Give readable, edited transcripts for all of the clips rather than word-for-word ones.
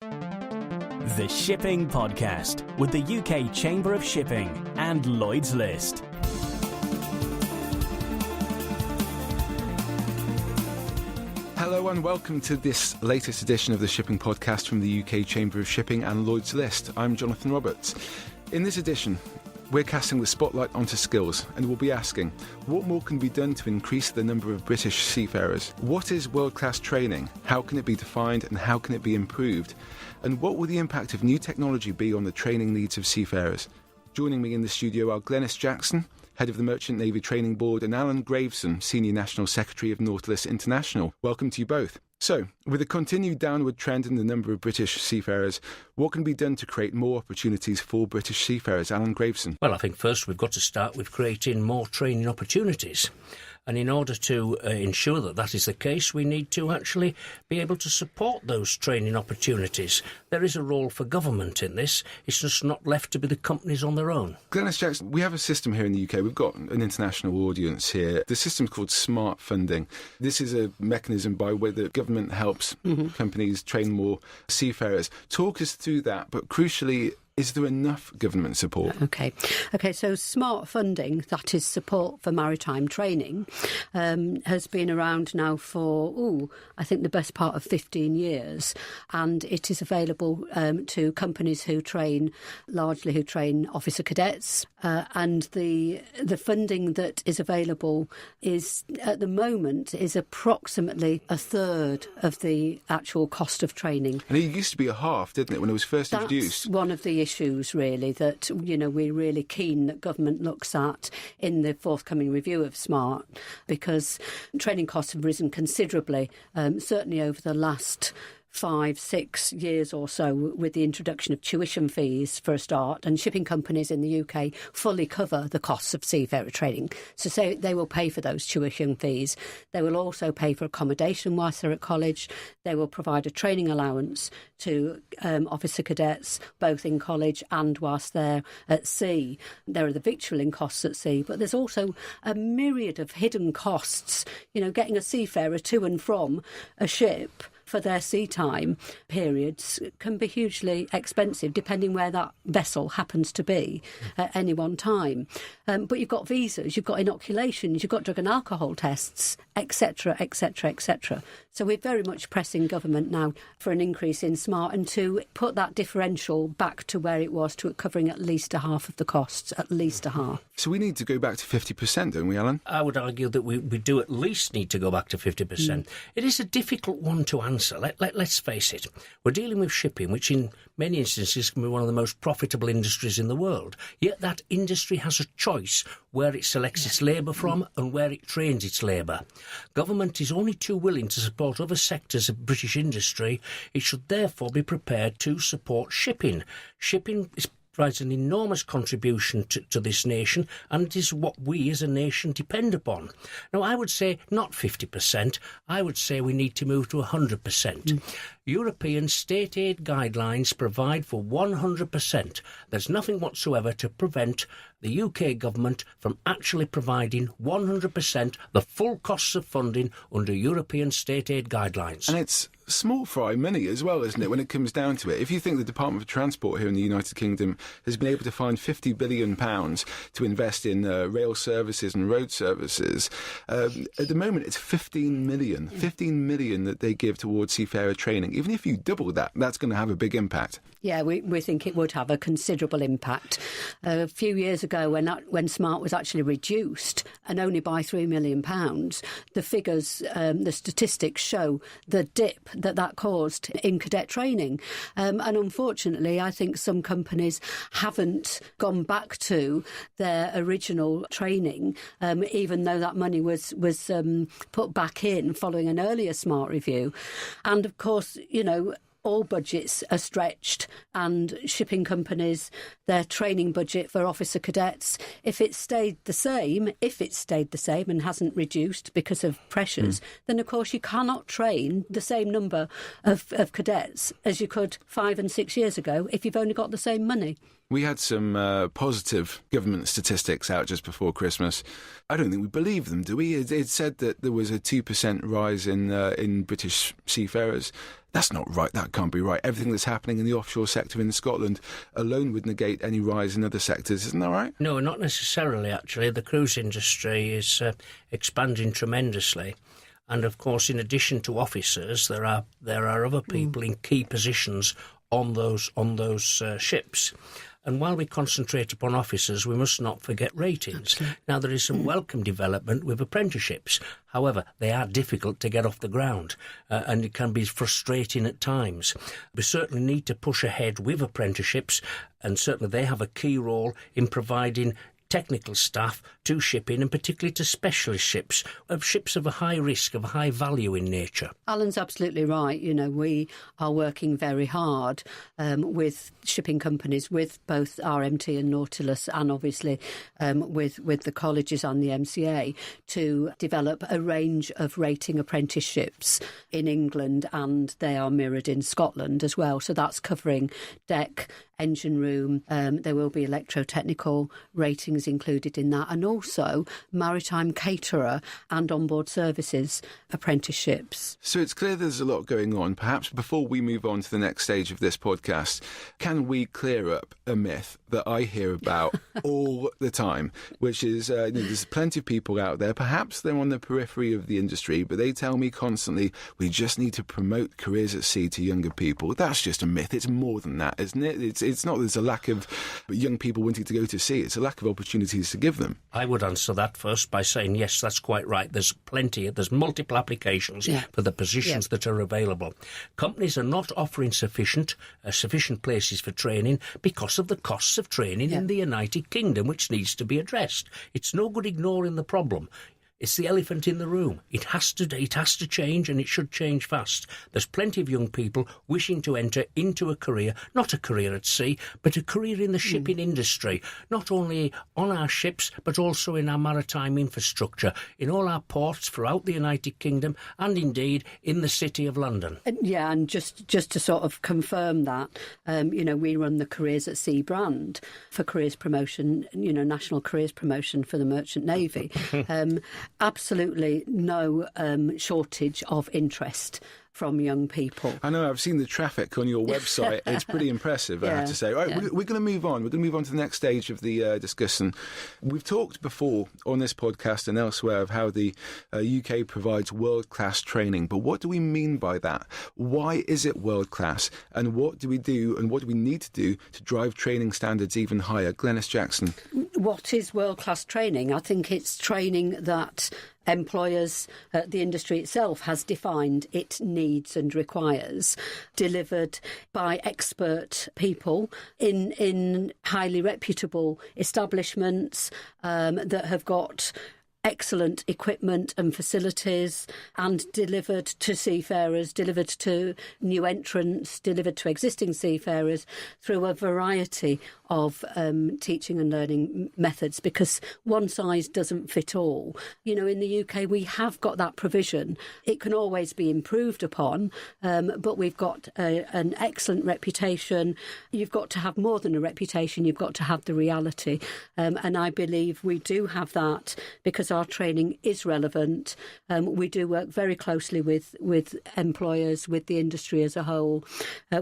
The Shipping Podcast with the UK Chamber of Shipping and Lloyd's List. Hello and welcome to this latest edition of the Shipping Podcast from the UK Chamber of Shipping and Lloyd's List. I'm Jonathan Roberts. In this edition, we're casting the spotlight onto skills and we'll be asking, what more can be done to increase the number of British seafarers? What is world-class training? How can it be defined and how can it be improved? And what will the impact of new technology be on the training needs of seafarers? Joining me in the studio are Glenys Jackson, Head of the Merchant Navy Training Board, and Alan Graveson, Senior National Secretary of Nautilus International. Welcome to you both. So, with a continued downward trend in the number of British seafarers, what can be done to create more opportunities for British seafarers? Alan Graveson. Well, I think first we've got to start with creating more training opportunities. And in order to ensure that that is the case, we need to actually be able to support those training opportunities. There is a role for government in this. It's just not left to be the companies on their own. Glenys Jackson, we have a system here in the UK. We've got an international audience here. The system's called smart funding. This is a mechanism by which the government helps companies train more seafarers. Talk us through that, but crucially, is there enough government support? Okay, so smart funding, that is support for maritime training, has been around now for, I think the best part of 15 years. And it is available to companies who train officer cadets. And the funding that is available is, at the moment, is approximately a third of the actual cost of training. And it used to be a half, didn't it, when it was first introduced? That's one of the issues, really, that, we're really keen that government looks at in the forthcoming review of SMART, because training costs have risen considerably, certainly over the last 5-6 years or so, with the introduction of tuition fees for a start, and shipping companies in the UK fully cover the costs of seafarer training. So they will pay for those tuition fees. They will also pay for accommodation whilst they're at college. They will provide a training allowance to officer cadets, both in college and whilst they're at sea. There are the victualling costs at sea, but there's also a myriad of hidden costs. Getting a seafarer to and from a ship for their sea time periods can be hugely expensive, depending where that vessel happens to be at any one time. But you've got visas, you've got inoculations, you've got drug and alcohol tests, etc., etc., etc. So we're very much pressing government now for an increase in SMART and to put that differential back to where it was, to covering at least a half of the costs, at least a half. So we need to go back to 50%, don't we, Alan? I would argue that we do at least need to go back to 50%. It is a difficult one to answer. Let's face it. We're dealing with shipping, which in many instances can be one of the most profitable industries in the world. Yet that industry has a choice where it selects its labour from and where it trains its labour. Government is only too willing to support other sectors of British industry. It should therefore be prepared to support shipping. Shipping provides an enormous contribution to this nation, and it is what we as a nation depend upon. Now, I would say not 50%, I would say we need to move to 100%. European state aid guidelines provide for 100%. There's nothing whatsoever to prevent the UK government from actually providing 100% the full costs of funding under European state aid guidelines. And it's small fry money as well, isn't it, when it comes down to it? If you think the Department of Transport here in the United Kingdom has been able to find £50 billion to invest in rail services and road services, at the moment it's 15 million that they give towards seafarer training. Even if you double that, that's going to have a big impact. Yeah, we think it would have a considerable impact. A few years ago, when SMART was actually reduced, and only by £3 million, the figures, the statistics show the dip that caused in cadet training. And unfortunately, I think some companies haven't gone back to their original training, even though that money was put back in following an earlier SMART review. And of course, all budgets are stretched, and shipping companies, their training budget for officer cadets, if it stayed the same and hasn't reduced because of pressures, then of course you cannot train the same number of cadets as you could 5 and 6 years ago if you've only got the same money. We had some positive government statistics out just before Christmas. I don't think we believe them, do we? It said that there was a 2% rise in British seafarers. that's not right, that can't be right. Everything that's happening in the offshore sector in Scotland alone would negate any rise in other sectors. Isn't that right? No, not necessarily, actually. The cruise industry is expanding tremendously. And, of course, in addition to officers, there are other people in key positions on those ships. And while we concentrate upon officers, we must not forget ratings. Absolutely. Now, there is some welcome development with apprenticeships. However, they are difficult to get off the ground, and it can be frustrating at times. We certainly need to push ahead with apprenticeships, and certainly they have a key role in providing technical staff to shipping, and particularly to specialist ships of a high risk, of a high value in nature. Alan's absolutely right. You know, we are working very hard with shipping companies, with both RMT and Nautilus, and obviously with the colleges and the MCA, to develop a range of rating apprenticeships in England, and they are mirrored in Scotland as well. So that's covering deck, engine room. There will be electrotechnical ratings included in that, and also maritime caterer and onboard services apprenticeships. So it's clear there's a lot going on. Perhaps before we move on to the next stage of this podcast, can we clear up a myth that I hear about all the time, which is there's plenty of people out there, perhaps they're on the periphery of the industry, but they tell me constantly, we just need to promote careers at sea to younger people. That's just a myth. It's more than that, isn't it? It's not there's a lack of young people wanting to go to sea. It's a lack of opportunities to give them. I would answer that first by saying, yes, that's quite right. There's multiple applications for the positions that are available. Companies are not offering sufficient places for training because of the costs of training in the United Kingdom, which needs to be addressed. It's no good ignoring the problem. It's the elephant in the room. It has to change, and it should change fast. There's plenty of young people wishing to enter into a career, not a career at sea, but a career in the shipping industry, not only on our ships, but also in our maritime infrastructure, in all our ports throughout the United Kingdom, and indeed in the City of London. Yeah, and just to sort of confirm that, we run the Careers at Sea brand for careers promotion, national careers promotion for the Merchant Navy. Absolutely no shortage of interest from young people. I know, I've seen the traffic on your website. It's pretty impressive, I have to say. All right, we're going to move on. We're going to move on to the next stage of the discussion. We've talked before on this podcast and elsewhere of how the UK provides world-class training. But what do we mean by that? Why is it world-class? And what do we do and what do we need to do to drive training standards even higher? Glenys Jackson. What is world-class training? I think it's training that employers, the industry itself has defined it needs and requires, delivered by expert people in highly reputable establishments that have got excellent equipment and facilities, and delivered to seafarers, delivered to new entrants, delivered to existing seafarers through a variety of teaching and learning methods, because one size doesn't fit all. In the UK, we have got that provision. It can always be improved upon, but we've got an excellent reputation. You've got to have more than a reputation. You've got to have the reality. And I believe we do have that because our training is relevant. We do work very closely with employers, with the industry as a whole.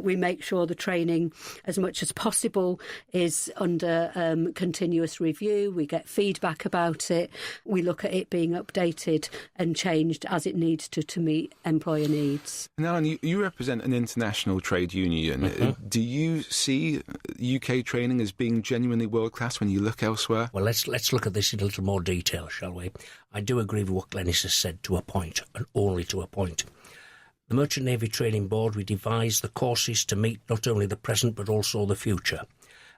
We make sure the training, as much as possible, is under continuous review. We get feedback about it. We look at it being updated and changed as it needs to meet employer needs. Now, you represent an international trade union. Mm-hmm. Do you see UK training as being genuinely world-class when you look elsewhere? Well, let's look at this in a little more detail, shall we? I do agree with what Glenys has said to a point, and only to a point. The Merchant Navy Training Board, we devise the courses to meet not only the present but also the future.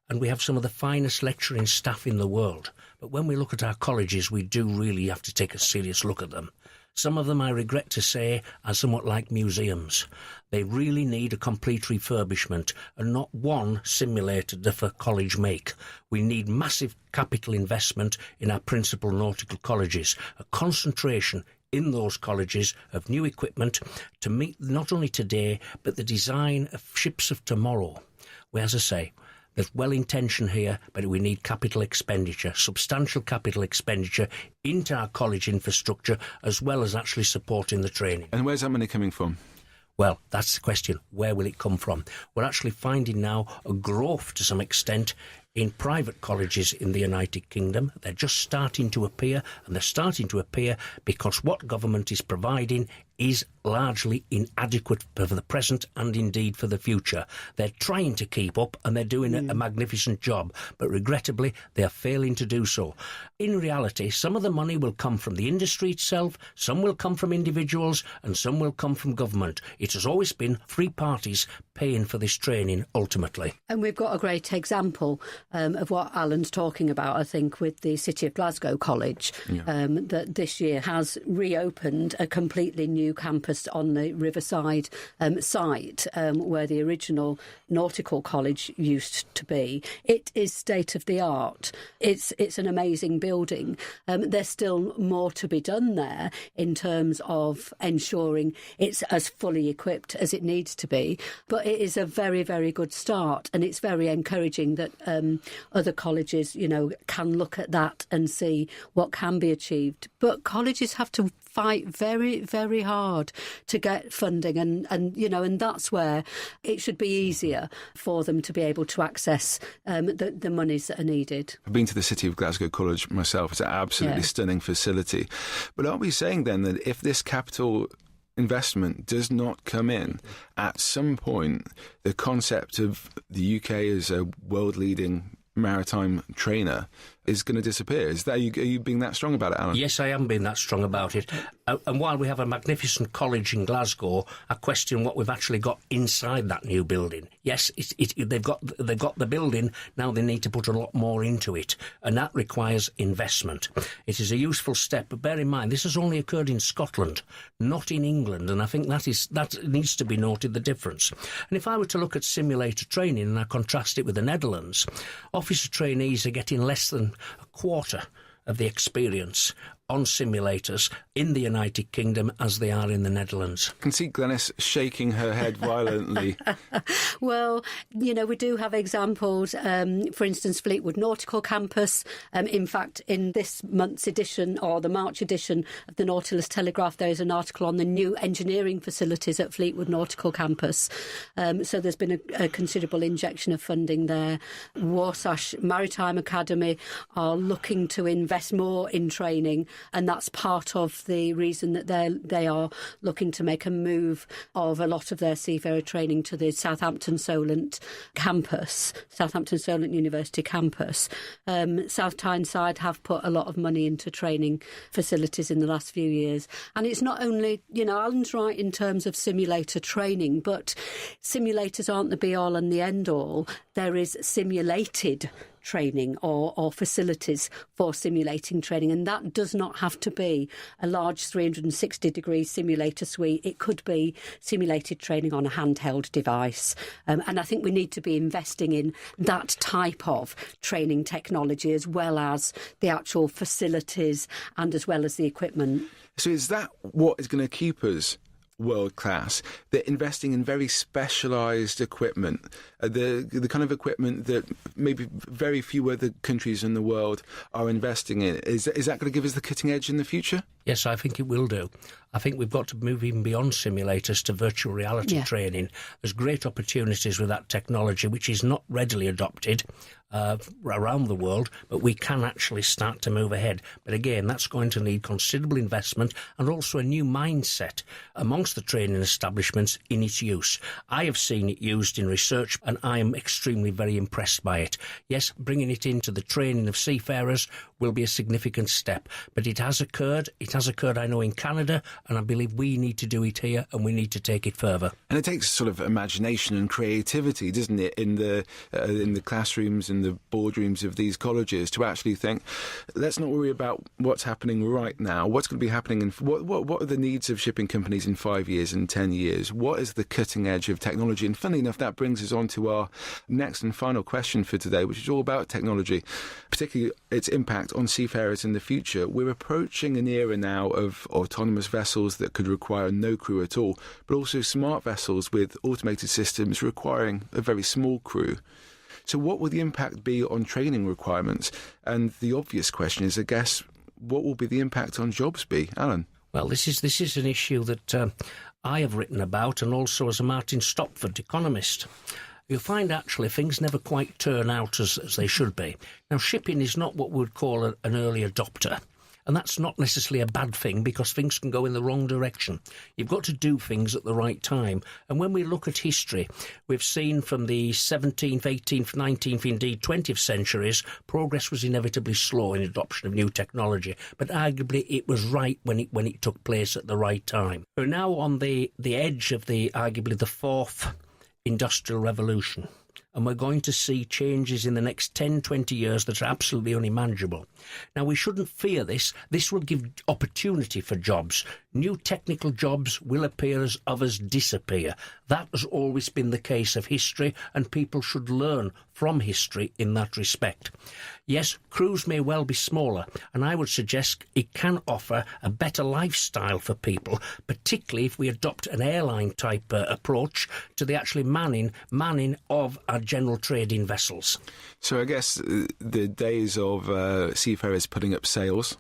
And we have some of the finest lecturing staff in the world. But when we look at our colleges, we do really have to take a serious look at them. Some of them, I regret to say, are somewhat like museums. They really need a complete refurbishment, and not one simulator doth a college make. We need massive capital investment in our principal nautical colleges, a concentration in those colleges of new equipment to meet not only today, but the design of ships of tomorrow. Well, as I say, there's well-intention here, but we need capital expenditure, substantial capital expenditure into our college infrastructure, as well as actually supporting the training. And where's that money coming from? Well, that's the question. Where will it come from? We're actually finding now a growth to some extent in private colleges in the United Kingdom. They're just starting to appear, and they're starting to appear because what government is providing is largely inadequate for the present and indeed for the future. They're trying to keep up and they're doing a magnificent job, but regrettably they are failing to do so. In reality, some of the money will come from the industry itself, some will come from individuals, and some will come from government. It has always been three parties paying for this training ultimately. And we've got a great example of what Alan's talking about, I think, with the City of Glasgow College, that this year has reopened a completely new campus on the Riverside site where the original Nautical College used to be. It is state-of-the-art. It's an amazing building. There's still more to be done there in terms of ensuring it's as fully equipped as it needs to be. But it is a very, very good start, and it's very encouraging that other colleges, can look at that and see what can be achieved. But colleges have to fight very, very hard to get funding, and that's where it should be easier for them to be able to access the monies that are needed. I've been to the City of Glasgow College myself. It's an absolutely stunning facility. But are we saying then that if this capital investment does not come in, at some point the concept of the UK as a world-leading maritime trainer is going to disappear? Are you being that strong about it, Alan? Yes, I am being that strong about it. And while we have a magnificent college in Glasgow, I question what we've actually got inside that new building. Yes, they've got the building, now they need to put a lot more into it, and that requires investment. It is a useful step, but bear in mind, this has only occurred in Scotland, not in England, and I think that needs to be noted, the difference. And if I were to look at simulator training and I contrast it with the Netherlands, officer trainees are getting less than a quarter of the experience on simulators in the United Kingdom as they are in the Netherlands. I can see Glenys shaking her head violently. Well, we do have examples. For instance, Fleetwood Nautical Campus. In fact, in this month's edition, or the March edition of the Nautilus Telegraph, there is an article on the new engineering facilities at Fleetwood Nautical Campus. So there's been a considerable injection of funding there. Warsash Maritime Academy are looking to invest more in training, and that's part of the reason that they are looking to make a move of a lot of their seafarer training to the Southampton Solent University campus. South Tyneside have put a lot of money into training facilities in the last few years. And it's not only, Alan's right in terms of simulator training, but simulators aren't the be-all and the end-all. There is simulated training or facilities for simulating training, and that does not have to be a large 360-degree simulator suite. It could be simulated training on a handheld device, and I think we need to be investing in that type of training technology as well as the actual facilities and as well as the equipment. So is that what is going to keep us world class? They're investing in very specialised equipment, the kind of equipment that maybe very few other countries in the world are investing in. Is that going to give us the cutting edge in the future? Yes, I think it will do. I think we've got to move even beyond simulators to virtual reality training. There's great opportunities with that technology, which is not readily adopted around the world, but we can actually start to move ahead. But again, that's going to need considerable investment and also a new mindset amongst the training establishments in its use. I have seen it used in research, and I am extremely very impressed by it. Yes, bringing it into the training of seafarers will be a significant step, but it has occurred. It has occurred, I know, in Canada, and I believe we need to do it here, and we need to take it further. And it takes sort of imagination and creativity, doesn't it, in the classrooms and the boardrooms of these colleges to actually think, let's not worry about what's happening right now. What's going to be happening in what are the needs of shipping companies in 5 years and 10 years? What is the cutting edge of technology? And funnily enough, that brings us on to our next and final question for today, which is all about technology, particularly its impact on seafarers in the future. We're approaching an era now of autonomous vessels that could require no crew at all, but also smart vessels with automated systems requiring a very small crew. So what will the impact be on training requirements? And the obvious question is, I guess, what will be the impact on jobs be? Alan? Well, this is an issue that I have written about, and also as a Martin Stopford economist. You'll find actually things never quite turn out as they should be. Now, shipping is not what we would call an early adopter. And that's not necessarily a bad thing, because things can go in the wrong direction. You've got to do things at the right time. And when we look at history, we've seen from the 17th, 18th, 19th, indeed 20th centuries, progress was inevitably slow in adoption of new technology. But arguably it was right when it took place at the right time. We're now on the edge of arguably the fourth industrial revolution. And we're going to see changes in the next 10, 20 years that are absolutely unimaginable. Now, we shouldn't fear this. This will give opportunity for jobs. New technical jobs will appear as others disappear. That has always been the case of history, and people should learn from history in that respect. Yes, crews may well be smaller, and I would suggest it can offer a better lifestyle for people, particularly if we adopt an airline-type approach to the actually manning of our general trading vessels. So I guess the days of seafarers putting up sails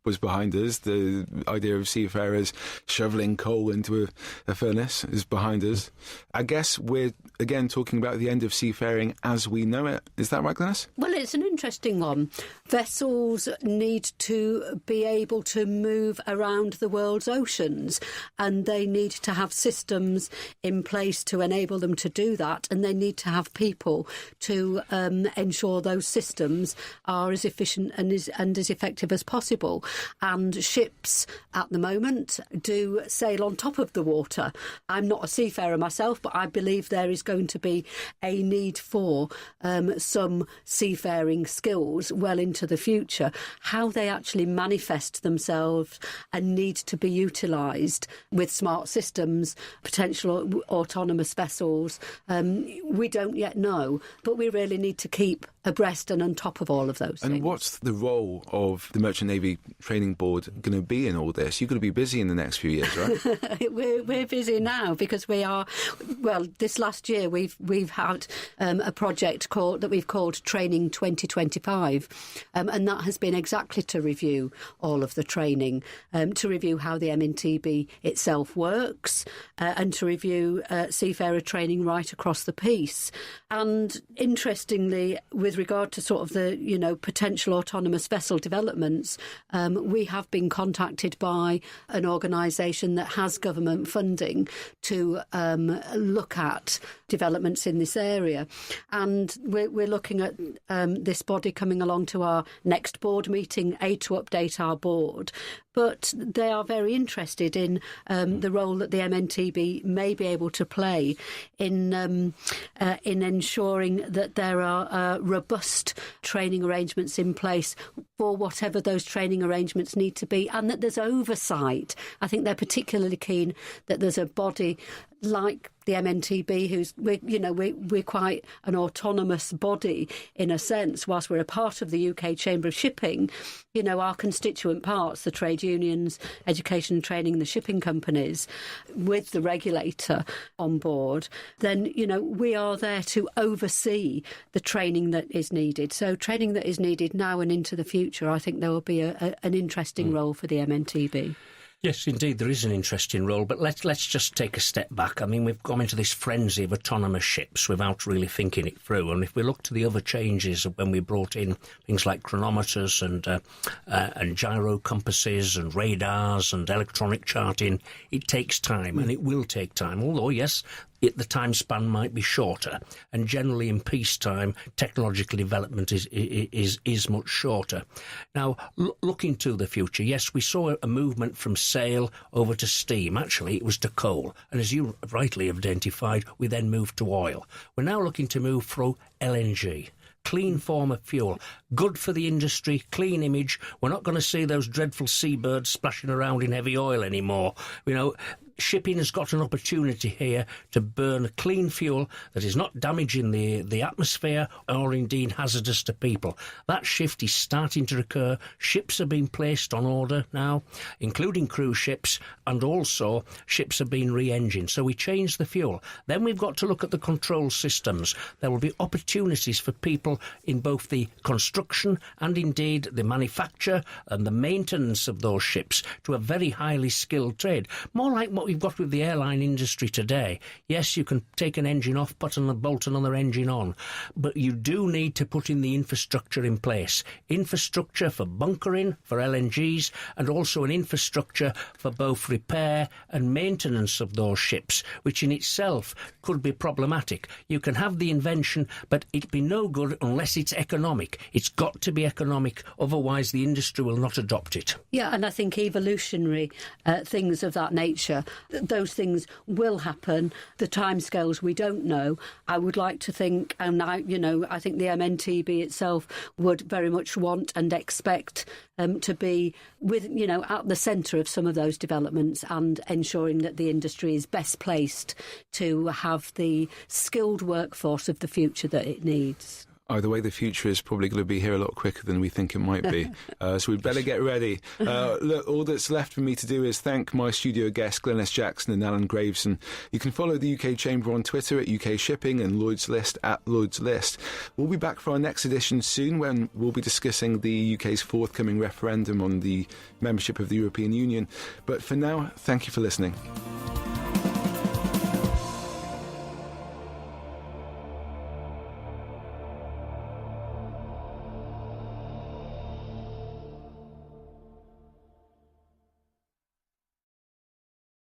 was behind us. The idea of seafarers shoveling coal into a furnace is behind us. I guess we're, again, talking about the end of seafaring as we know it. Is that right, Glenys? Well, it's an interesting one. Vessels need to be able to move around the world's oceans, and they need to have systems in place to enable them to do that, and they need to have people to ensure those systems are as efficient and as effective as possible. And ships at the moment do sail on top of the water. I'm not a seafarer myself, but I believe there is going to be a need for some seafaring skills well into the future. How they actually manifest themselves and need to be utilised with smart systems, potential autonomous vessels, we don't yet know, but we really need to keep abreast and on top of all of those things. And what's the role of the Merchant Navy Training Board going to be in all this? You're going to be busy in the next few years, right? We're busy now because we are. Well, this last year we've had a project that we've called Training 2025, and that has been exactly to review all of the training, to review how the MNTB itself works, and to review seafarer training right across the piece. And interestingly, with regard to sort of the potential autonomous vessel developments, we have been contacted by an organisation that has government funding to look at developments in this area. And we're looking at this body coming along to our next board meeting, to update our board. But they are very interested in the role that the MNTB may be able to play in ensuring that there are robust training arrangements in place for whatever those training arrangements need to be, and that there's oversight. I think they're particularly keen that there's a body like the MNTB, we're quite an autonomous body in a sense. Whilst we're a part of the UK Chamber of Shipping, our constituent parts, the trade unions, education and training, the shipping companies, with the regulator on board, then, we are there to oversee the training that is needed. So training that is needed now and into the future, I think there will be an interesting role for the MNTB. Yes, indeed, there is an interesting role, but let's just take a step back. I mean, we've gone into this frenzy of autonomous ships without really thinking it through. And if we look to the other changes when we brought in things like chronometers and gyro compasses and radars and electronic charting, it takes time, and it will take time. Although, yes, the time span might be shorter, and generally in peacetime, technological development is much shorter. Now, looking to the future, yes, we saw a movement from sail over to steam. Actually, it was to coal, and as you rightly identified, we then moved to oil. We're now looking to move through LNG. Clean form of fuel, good for the industry, clean image. We're not going to see those dreadful seabirds splashing around in heavy oil anymore. shipping has got an opportunity here to burn a clean fuel that is not damaging the atmosphere or indeed hazardous to people. That shift is starting to occur. Ships are being placed on order now, including cruise ships, and also ships are being re-engined. So we change the fuel. Then we've got to look at the control systems. There will be opportunities for people in both the construction and indeed the manufacture and the maintenance of those ships to a very highly skilled trade. More like what we've got with the airline industry today. Yes, you can take an engine off, bolt another engine on, but you do need to put in the infrastructure in place. Infrastructure for bunkering, for LNGs, and also an infrastructure for both repair and maintenance of those ships, which in itself could be problematic. You can have the invention, but it'd be no good unless it's economic. It's got to be economic, otherwise the industry will not adopt it. Yeah, and I think evolutionary things of that nature, those things will happen. The timescales we don't know. I would like to think, and I think the MNTB itself would very much want and expect to be at the centre of some of those developments and ensuring that the industry is best placed to have the skilled workforce of the future that it needs. Either way, the future is probably going to be here a lot quicker than we think it might be. So we'd better get ready. Look, all that's left for me to do is thank my studio guests, Glenn S. Jackson and Alan Graveson. You can follow the UK Chamber on Twitter at UK Shipping and Lloyd's List at Lloyd's List. We'll be back for our next edition soon when we'll be discussing the UK's forthcoming referendum on the membership of the European Union. But for now, thank you for listening.